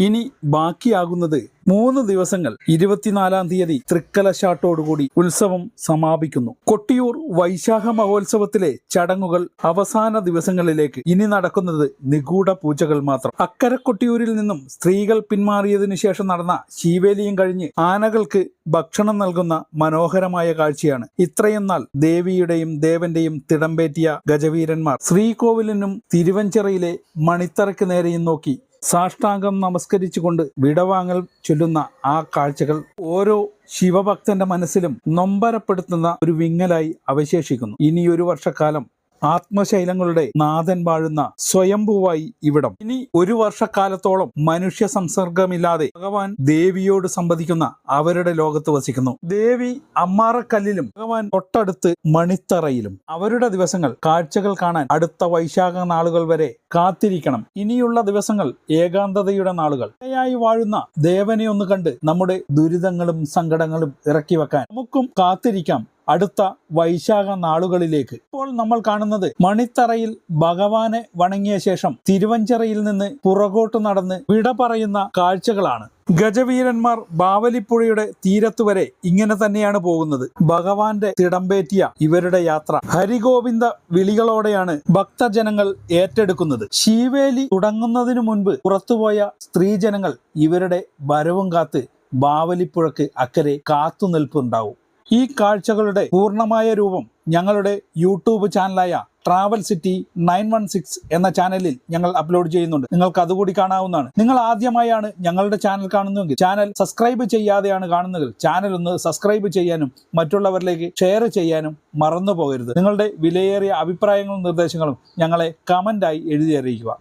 ഇനി ബാക്കിയാകുന്നത് 3 ദിവസങ്ങൾ. 24-ാം തീയതി തൃക്കലശാട്ടോടുകൂടി ഉത്സവം സമാപിക്കുന്നു. കൊട്ടിയൂർ വൈശാഖ മഹോത്സവത്തിലെ ചടങ്ങുകൾ അവസാന ദിവസങ്ങളിലേക്ക്. ഇനി നടക്കുന്നത് നിഗൂഢ പൂജകൾ മാത്രം. അക്കരെ കൊട്ടിയൂരിൽ നിന്നും സ്ത്രീകൾ പിന്മാറിയതിനു ശേഷം നടന്ന ശീവേലിയും കഴിഞ്ഞ് ആനകൾക്ക് ഭക്ഷണം നൽകുന്ന മനോഹരമായ കാഴ്ചയാണ്. ഇത്രയും നാൾ ദേവിയുടെയും ദേവന്റെയും തിടമ്പേറ്റിയ ഗജവീരന്മാർ ശ്രീകോവിലിനും തിരുവഞ്ചിറയിലെ മണിത്തറയ്ക്ക് നേരെയും നോക്കി സാഷ്ടാംഗം നമസ്കരിച്ചുകൊണ്ട് വിടവാങ്ങൽ ചൊല്ലുന്ന ആ കാഴ്ചകൾ ഓരോ ശിവഭക്തന്റെ മനസ്സിലും നൊമ്പരപ്പെടുത്തുന്ന ഒരു വിങ്ങലായി അവശേഷിക്കുന്നു. ഇനിയൊരു വർഷക്കാലം ആത്മശൈലങ്ങളുടെ നാഥൻ വാഴുന്ന സ്വയംഭൂവായി ഇവിടം. ഇനി 1 വർഷക്കാലത്തോളം മനുഷ്യ സംസർഗമില്ലാതെ ഭഗവാൻ ദേവിയോട് സംവദിക്കുന്ന അവരുടെ ലോകത്ത് വസിക്കുന്നു. ദേവി അമ്മാറക്കല്ലിലും ഭഗവാൻ തൊട്ടടുത്ത് മണിത്തറയിലും. അവരുടെ ദിവസങ്ങൾ കാഴ്ചകൾ കാണാൻ അടുത്ത വൈശാഖ നാളുകൾ വരെ കാത്തിരിക്കണം. ഇനിയുള്ള ദിവസങ്ങൾ ഏകാന്തതയുടെ നാളുകൾ. ായി വാഴുന്ന ദേവനെ ഒന്ന് കണ്ട് നമ്മുടെ ദുരിതങ്ങളും സങ്കടങ്ങളും ഇറക്കി വെക്കാൻ നമുക്കും കാത്തിരിക്കാം അടുത്ത വൈശാഖ നാളുകളിലേക്ക്. ഇപ്പോൾ നമ്മൾ കാണുന്നത് മണിത്തറയിൽ ഭഗവാനെ വണങ്ങിയ ശേഷം തിരുവഞ്ചിറയിൽ നിന്ന് പുറകോട്ട് നടന്ന് വിട പറയുന്ന കാഴ്ചകളാണ്. ഗജവീരന്മാർ ബാവലിപ്പുഴയുടെ തീരത്ത് വരെ ഇങ്ങനെ തന്നെയാണ് പോകുന്നത്. ഭഗവാന്റെ തിടമ്പേറ്റിയ ഇവരുടെ യാത്ര ഹരിഗോവിന്ദ വിളികളോടെയാണ് ഭക്തജനങ്ങൾ ഏറ്റെടുക്കുന്നത്. ശീവേലി തുടങ്ങുന്നതിനു മുൻപ് പുറത്തുപോയ സ്ത്രീജനങ്ങൾ ഇവരുടെ വരവും കാത്ത് ബാവലിപ്പുഴക്ക് അക്കരെ കാത്തുനിൽപ്പുണ്ടാവും. ഈ കാഴ്ചകളുടെ പൂർണ്ണമായ രൂപം ഞങ്ങളുടെ യൂട്യൂബ് ചാനലായ ട്രാവൽ സിറ്റി 916 എന്ന ചാനലിൽ ഞങ്ങൾ അപ്ലോഡ് ചെയ്യുന്നുണ്ട്. നിങ്ങൾക്ക് അതുകൂടി കാണാവുന്നതാണ്. നിങ്ങൾ ആദ്യമായാണ് ഞങ്ങളുടെ ചാനൽ കാണുന്നതെങ്കിൽ ചാനൽ സബ്സ്ക്രൈബ് ചെയ്യാതെയാണ് കാണുന്നതെങ്കിൽ ചാനൽ ഒന്ന് സബ്സ്ക്രൈബ് ചെയ്യാനും മറ്റുള്ളവരിലേക്ക് ഷെയർ ചെയ്യാനും മറന്നു പോകരുത്. നിങ്ങളുടെ വിലയേറിയ അഭിപ്രായങ്ങളും നിർദ്ദേശങ്ങളും ഞങ്ങളെ കമൻ്റായി എഴുതി അറിയിക്കുക.